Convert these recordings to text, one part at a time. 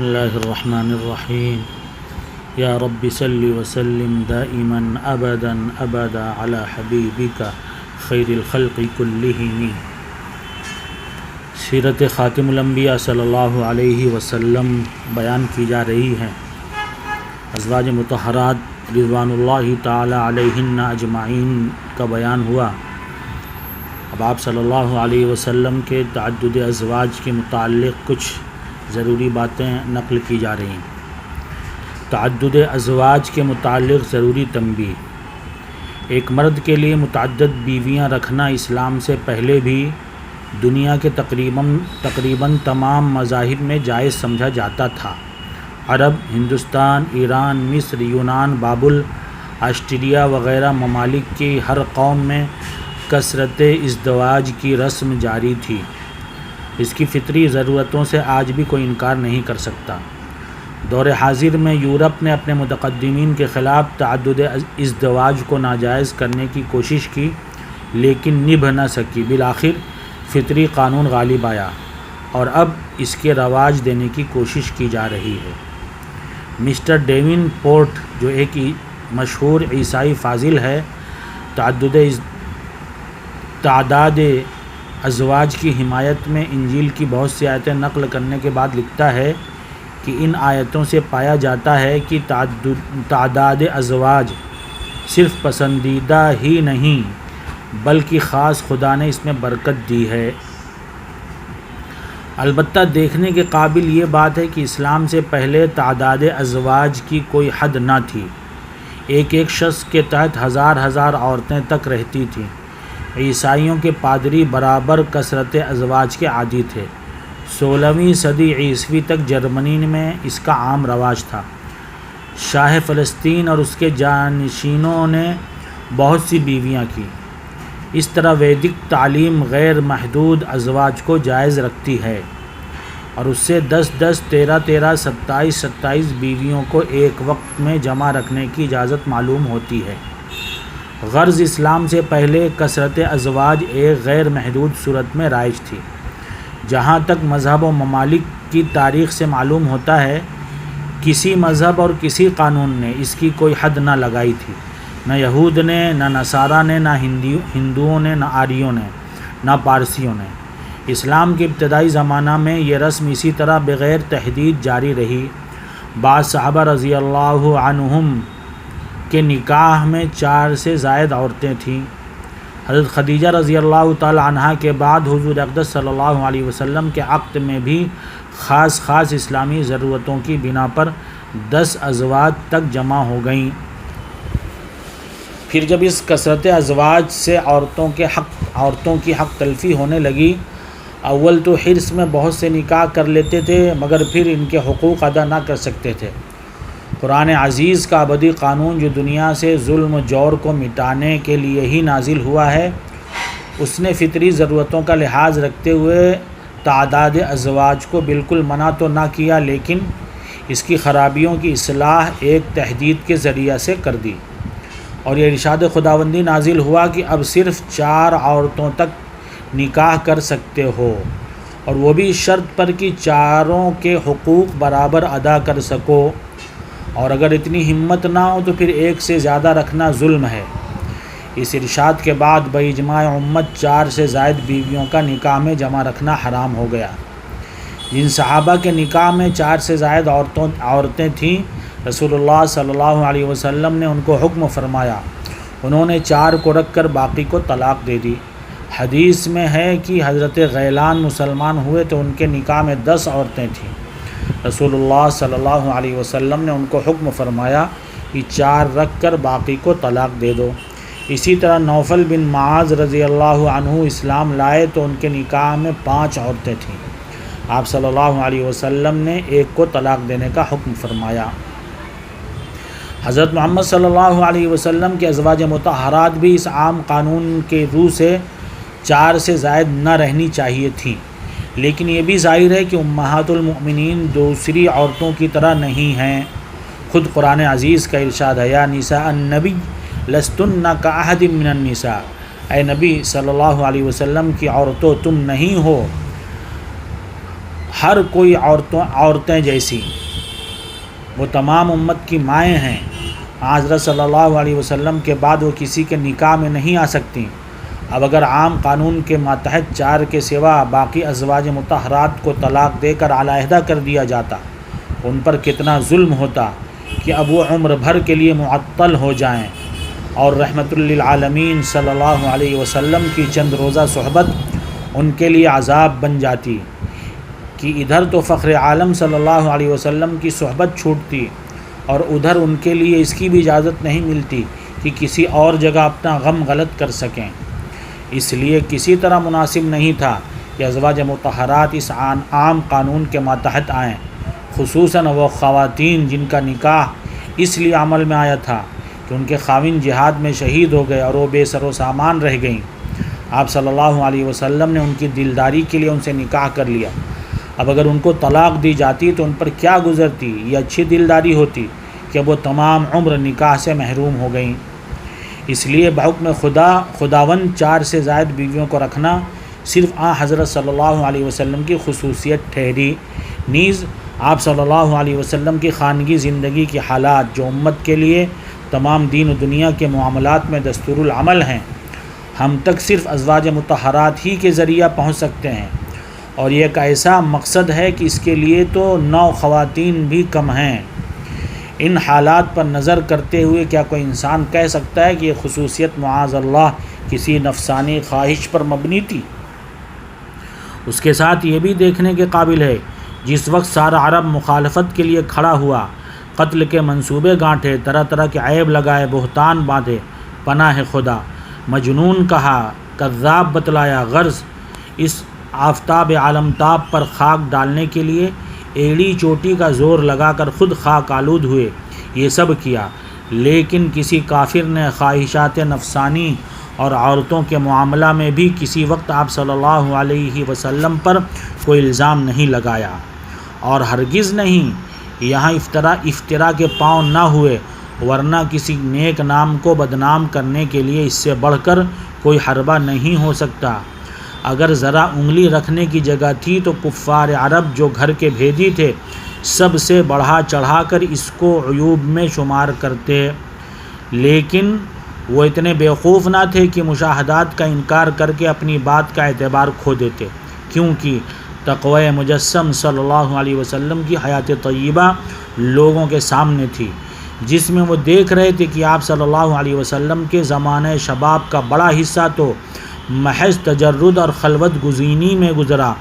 اللہ الرحمن الرحیم یا رب صل وسلم دائما ابدا ابدا علی حبیبک خیر الخلق کلہم۔ سیرت خاتم الانبیاء صلی اللہ علیہ وسلم بیان کی جا رہی ہے۔ ازواج مطہرات رضوان اللہ تعالی علیہن اجمعین کا بیان ہوا۔ اب آپ صلی اللہ علیہ وسلم کے تعدد ازواج کے متعلق کچھ ضروری باتیں نقل کی جا رہی ہیں۔ تعدد ازواج کے متعلق ضروری تنبیہ۔ ایک مرد کے لیے متعدد بیویاں رکھنا اسلام سے پہلے بھی دنیا کے تقریباً تمام مذاہب میں جائز سمجھا جاتا تھا۔ عرب، ہندوستان، ایران، مصر، یونان، بابل، آسٹریلیا وغیرہ ممالک کی ہر قوم میں کثرت ازدواج کی رسم جاری تھی۔ اس کی فطری ضرورتوں سے آج بھی کوئی انکار نہیں کر سکتا۔ دور حاضر میں یورپ نے اپنے متقدمین کے خلاف تعدد ازدواج کو ناجائز کرنے کی کوشش کی لیکن نبھ نہ سکی۔ بالآخر فطری قانون غالب آیا اور اب اس کے رواج دینے کی کوشش کی جا رہی ہے۔ مسٹر ڈیون پورٹ جو ایک مشہور عیسائی فاضل ہے، تعداد ازواج کی حمایت میں انجیل کی بہت سی آیتیں نقل کرنے کے بعد لکھتا ہے کہ ان آیتوں سے پایا جاتا ہے کہ تعداد ازواج صرف پسندیدہ ہی نہیں بلکہ خاص خدا نے اس میں برکت دی ہے۔ البتہ دیکھنے کے قابل یہ بات ہے کہ اسلام سے پہلے تعداد ازواج کی کوئی حد نہ تھی۔ ایک شخص کے تحت ہزار عورتیں تک رہتی تھیں۔ عیسائیوں کے پادری برابر کثرت ازواج کے عادی تھے۔ 16ویں صدی عیسوی تک جرمنی میں اس کا عام رواج تھا۔ شاہ فلسطین اور اس کے جانشینوں نے بہت سی بیویاں کی۔ اس طرح ویدک تعلیم غیر محدود ازواج کو جائز رکھتی ہے اور اس سے 10 13 27 بیویوں کو ایک وقت میں جمع رکھنے کی اجازت معلوم ہوتی ہے۔ غرض اسلام سے پہلے کثرت ازواج ایک غیر محدود صورت میں رائج تھی۔ جہاں تک مذہب و ممالک کی تاریخ سے معلوم ہوتا ہے، کسی مذہب اور کسی قانون نے اس کی کوئی حد نہ لگائی تھی۔ نہ یہود نے، نہ نصارہ نے، نہ ہندوؤں نے، نہ آریوں نے، نہ پارسیوں نے۔ اسلام کے ابتدائی زمانہ میں یہ رسم اسی طرح بغیر تحدید جاری رہی۔ بعض صحابہ رضی اللہ عنہم کے نکاح میں 4 سے زائد عورتیں تھیں۔ حضرت خدیجہ رضی اللہ تعالی عنہا کے بعد حضور اقدس صلی اللہ علیہ وسلم کے عقد میں بھی خاص اسلامی ضرورتوں کی بنا پر 10 ازواج تک جمع ہو گئیں۔ پھر جب اس کثرت ازواج سے عورتوں کی حق تلفی ہونے لگی، اول تو حرص میں بہت سے نکاح کر لیتے تھے مگر پھر ان کے حقوق ادا نہ کر سکتے تھے۔ قرآن عزیز کا ابدی قانون جو دنیا سے ظلم و جور کو مٹانے کے لیے ہی نازل ہوا ہے، اس نے فطری ضرورتوں کا لحاظ رکھتے ہوئے تعداد ازواج کو بالکل منع تو نہ کیا لیکن اس کی خرابیوں کی اصلاح ایک تحدید کے ذریعہ سے کر دی، اور یہ ارشاد خداوندی نازل ہوا کہ اب صرف 4 عورتوں تک نکاح کر سکتے ہو، اور وہ بھی اس شرط پر کہ چاروں کے حقوق برابر ادا کر سکو، اور اگر اتنی ہمت نہ ہو تو پھر 1 سے زیادہ رکھنا ظلم ہے۔ اس ارشاد کے بعد باجماع امت 4 سے زائد بیویوں کا نکاح میں جمع رکھنا حرام ہو گیا۔ جن صحابہ کے نکاح میں 4 سے زائد عورتیں تھیں، رسول اللہ صلی اللہ علیہ وسلم نے ان کو حکم فرمایا، انہوں نے 4 کو رکھ کر باقی کو طلاق دے دی۔ حدیث میں ہے کہ حضرت غیلان مسلمان ہوئے تو ان کے نکاح میں 10 عورتیں تھیں۔ رسول اللہ صلی اللہ علیہ وسلم نے ان کو حکم فرمایا کہ 4 رکھ کر باقی کو طلاق دے دو۔ اسی طرح نوفل بن معاذ رضی اللہ عنہ اسلام لائے تو ان کے نکاح میں 5 عورتیں تھیں۔ آپ صلی اللہ علیہ وسلم نے 1 کو طلاق دینے کا حکم فرمایا۔ حضرت محمد صلی اللہ علیہ وسلم کے ازواج مطہرات بھی اس عام قانون کے روح سے 4 سے زائد نہ رہنی چاہیے تھیں، لیکن یہ بھی ظاہر ہے کہ امہات المؤمنین دوسری عورتوں کی طرح نہیں ہیں۔ خود قرآن عزیز کا ارشاد ہے، یا نساء النبی لستن کاحد من النساء، اے نبی صلی اللہ علیہ وسلم کی عورتوں تم نہیں ہو ہر کوئی عورتیں جیسی، وہ تمام امت کی مائیں ہیں۔ حضرت صلی اللہ علیہ وسلم کے بعد وہ کسی کے نکاح میں نہیں آ سکتی۔ اب اگر عام قانون کے ماتحت 4 کے سوا باقی ازواج مطہرات کو طلاق دے کر علیحدہ کر دیا جاتا، ان پر کتنا ظلم ہوتا کہ اب وہ عمر بھر کے لیے معطل ہو جائیں، اور رحمت للعالمین صلی اللہ علیہ وسلم کی چند روزہ صحبت ان کے لیے عذاب بن جاتی کہ ادھر تو فخر عالم صلی اللہ علیہ وسلم کی صحبت چھوٹتی، اور ادھر ان کے لیے اس کی بھی اجازت نہیں ملتی کہ کسی اور جگہ اپنا غم غلط کر سکیں۔ اس لیے کسی طرح مناسب نہیں تھا کہ ازواج مطہرات اس عام قانون کے ماتحت آئیں، خصوصاً وہ خواتین جن کا نکاح اس لیے عمل میں آیا تھا کہ ان کے خاوند جہاد میں شہید ہو گئے اور وہ بے سر و سامان رہ گئیں۔ آپ صلی اللہ علیہ وسلم نے ان کی دلداری کے لیے ان سے نکاح کر لیا۔ اب اگر ان کو طلاق دی جاتی تو ان پر کیا گزرتی؟ یہ اچھی دلداری ہوتی کہ وہ تمام عمر نکاح سے محروم ہو گئیں۔ اس لیے بحکم خداوند 4 سے زائد بیویوں کو رکھنا صرف حضرت صلی اللہ علیہ وسلم کی خصوصیت ٹھہری۔ نیز آپ صلی اللہ علیہ وسلم کی خانگی زندگی کی حالات جو امت کے لیے تمام دین و دنیا کے معاملات میں دستور العمل ہیں، ہم تک صرف ازواج مطہرات ہی کے ذریعہ پہنچ سکتے ہیں، اور یہ ایک ایسا مقصد ہے کہ اس کے لیے تو 9 خواتین بھی کم ہیں۔ ان حالات پر نظر کرتے ہوئے کیا کوئی انسان کہہ سکتا ہے کہ یہ خصوصیت معاذ اللہ کسی نفسانی خواہش پر مبنی تھی؟ اس کے ساتھ یہ بھی دیکھنے کے قابل ہے جس وقت سارا عرب مخالفت کے لیے کھڑا ہوا، قتل کے منصوبے گانٹھے، طرح طرح کے عیب لگائے، بہتان باندھے، پناہ خدا، مجنون کہا، کذاب بتلایا، غرض اس آفتاب عالمتاب پر خاک ڈالنے کے لیے ایڑی چوٹی کا زور لگا کر خود خاک آلود ہوئے، یہ سب کیا، لیکن کسی کافر نے خواہشات نفسانی اور عورتوں کے معاملہ میں بھی کسی وقت آپ صلی اللہ علیہ وسلم پر کوئی الزام نہیں لگایا، اور ہرگز نہیں یہاں افطرا کے پاؤں نہ ہوئے، ورنہ کسی نیک نام کو بدنام کرنے کے لیے اس سے بڑھ کر کوئی حربہ نہیں ہو سکتا۔ اگر ذرا انگلی رکھنے کی جگہ تھی تو کفار عرب جو گھر کے بھیدی تھے سب سے بڑھا چڑھا کر اس کو عیوب میں شمار کرتے، لیکن وہ اتنے بیوقوف نہ تھے کہ مشاہدات کا انکار کر کے اپنی بات کا اعتبار کھو دیتے، کیونکہ تقوی مجسم صلی اللہ علیہ وسلم کی حیات طیبہ لوگوں کے سامنے تھی، جس میں وہ دیکھ رہے تھے کہ آپ صلی اللہ علیہ وسلم کے زمانہ شباب کا بڑا حصہ تو محض تجرد اور خلوت گزینی میں گزرا۔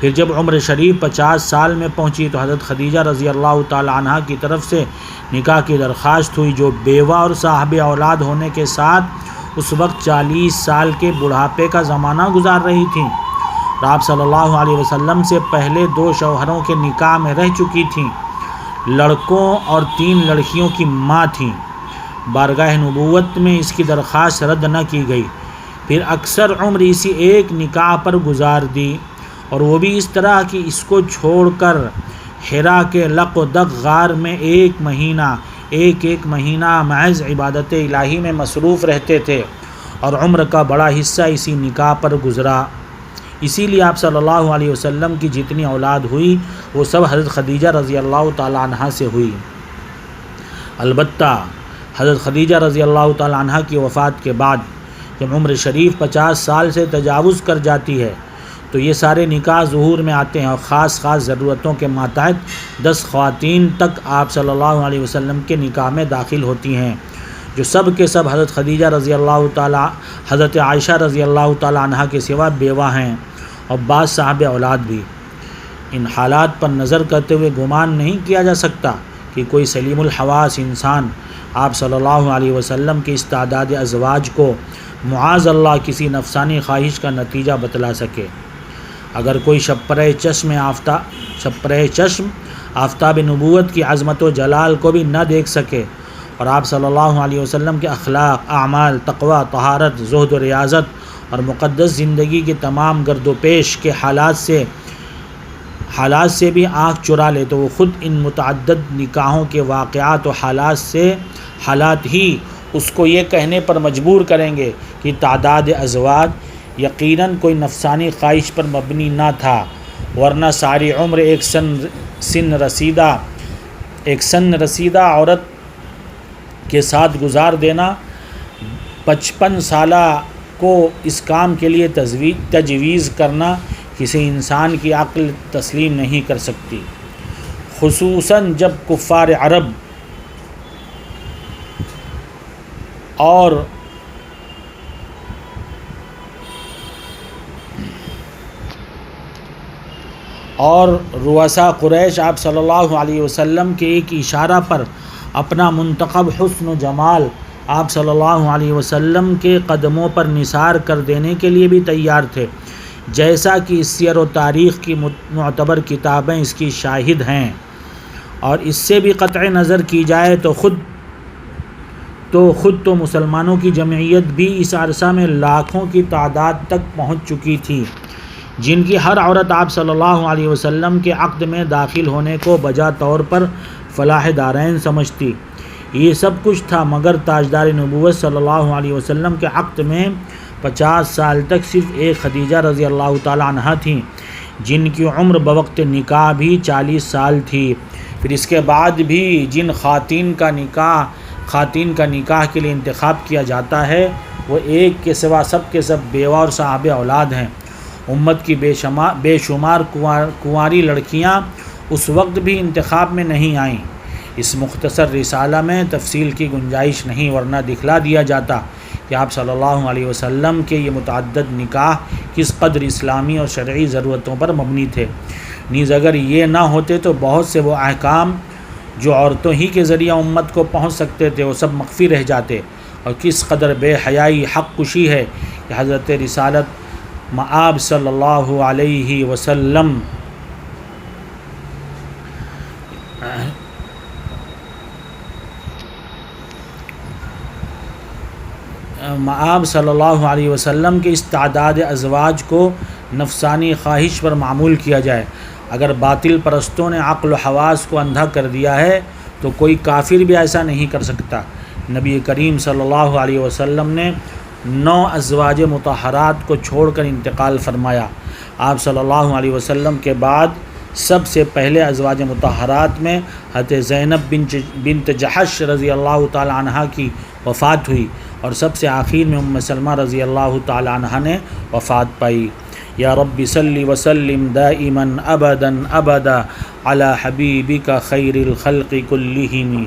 پھر جب عمر شریف 50 سال میں پہنچی تو حضرت خدیجہ رضی اللہ تعالی عنہ کی طرف سے نکاح کی درخواست ہوئی، جو بیوہ اور صاحب اولاد ہونے کے ساتھ اس وقت 40 سال کے بڑھاپے کا زمانہ گزار رہی تھیں، اور آپ صلی اللہ علیہ وسلم سے پہلے 2 شوہروں کے نکاح میں رہ چکی تھیں، لڑکوں اور 3 لڑکیوں کی ماں تھیں۔ بارگاہ نبوت میں اس کی درخواست رد نہ کی گئی، پھر اکثر عمر اسی ایک نکاح پر گزار دی، اور وہ بھی اس طرح کہ اس کو چھوڑ کر حرا کے لق و دق غار میں ایک مہینہ محض عبادت الہی میں مصروف رہتے تھے، اور عمر کا بڑا حصہ اسی نکاح پر گزرا۔ اسی لیے آپ صلی اللہ علیہ وسلم کی جتنی اولاد ہوئی وہ سب حضرت خدیجہ رضی اللہ تعالی عنہ سے ہوئی۔ البتہ حضرت خدیجہ رضی اللہ تعالی عنہ کی وفات کے بعد جب عمر شریف 50 سال سے تجاوز کر جاتی ہے تو یہ سارے نکاح ظہور میں آتے ہیں، اور خاص ضرورتوں کے ماتحت 10 خواتین تک آپ صلی اللہ علیہ وسلم کے نکاح میں داخل ہوتی ہیں، جو سب کے سب حضرت خدیجہ رضی اللہ تعالی، حضرت عائشہ رضی اللہ تعالی عنہ کے سوا بیوہ ہیں، اور بعض صاحب اولاد بھی۔ ان حالات پر نظر کرتے ہوئے گمان نہیں کیا جا سکتا کہ کوئی سلیم الحواس انسان آپ صلی اللہ علیہ وسلم کے اس تعداد ازواج کو معاذ اللہ کسی نفسانی خواہش کا نتیجہ بتلا سکے۔ اگر کوئی شپرہ چشم آفتاب نبوت کی عظمت و جلال کو بھی نہ دیکھ سکے، اور آپ صلی اللہ علیہ وسلم کے اخلاق، اعمال، تقوی، طہارت، زہد و ریاضت اور مقدس زندگی کے تمام گرد و پیش کے حالات سے بھی آنکھ چرا لے تو وہ خود ان متعدد نکاحوں کے واقعات و حالات ہی اس کو یہ کہنے پر مجبور کریں گے کہ تعداد ازواج یقیناً کوئی نفسانی خواہش پر مبنی نہ تھا، ورنہ ساری عمر ایک سن رسیدہ عورت کے ساتھ گزار دینا 55 سالہ کو اس کام کے لیے تجویز کرنا کسی انسان کی عقل تسلیم نہیں کر سکتی، خصوصاً جب کفار عرب اور رؤساء قریش آپ صلی اللہ علیہ وسلم کے ایک اشارہ پر اپنا منتخب حسن و جمال آپ صلی اللہ علیہ وسلم کے قدموں پر نثار کر دینے کے لیے بھی تیار تھے، جیسا کہ سیر و تاریخ کی معتبر کتابیں اس کی شاہد ہیں۔ اور اس سے بھی قطع نظر کی جائے تو خود مسلمانوں کی جمعیت بھی اس عرصہ میں لاکھوں کی تعداد تک پہنچ چکی تھی، جن کی ہر عورت آپ صلی اللہ علیہ وسلم کے عقد میں داخل ہونے کو بجا طور پر فلاح دارین سمجھتی۔ یہ سب کچھ تھا، مگر تاجدار نبوت صلی اللہ علیہ وسلم کے عقد میں 50 سال تک صرف ایک خدیجہ رضی اللہ تعالی عنہ تھیں، جن کی عمر بوقت نکاح بھی 40 سال تھی۔ پھر اس کے بعد بھی جن خواتین کا نکاح کے لیے انتخاب کیا جاتا ہے وہ ایک کے سوا سب کے سب بیوہ اور صاحب اولاد ہیں۔ امت کی بے شمار کنواری لڑکیاں اس وقت بھی انتخاب میں نہیں آئیں۔ اس مختصر رسالہ میں تفصیل کی گنجائش نہیں، ورنہ دکھلا دیا جاتا کہ آپ صلی اللہ علیہ وسلم کے یہ متعدد نکاح کس قدر اسلامی اور شرعی ضرورتوں پر مبنی تھے۔ نیز اگر یہ نہ ہوتے تو بہت سے وہ احکام جو عورتوں ہی کے ذریعہ امت کو پہنچ سکتے تھے وہ سب مخفی رہ جاتے۔ اور کس قدر بے حیائی حق کشی ہے کہ حضرت رسالت مآب صلی اللہ علیہ وسلم کے اس تعداد ازواج کو نفسانی خواہش پر معمول کیا جائے۔ اگر باطل پرستوں نے عقل و حواس کو اندھا کر دیا ہے تو کوئی کافر بھی ایسا نہیں کر سکتا۔ نبی کریم صلی اللہ علیہ وسلم نے 9 ازواج مطہرات کو چھوڑ کر انتقال فرمایا۔ آپ صلی اللہ علیہ وسلم کے بعد سب سے پہلے ازواج مطہرات میں حضرت زینب بنت جحش رضی اللہ تعالی عنہ کی وفات ہوئی، اور سب سے آخر میں ام سلمہ رضی اللہ تعالی عنہ نے وفات پائی۔ یا رب صلی وسلم دائما ابدا علی حبیبک خیر الخلق کلہم۔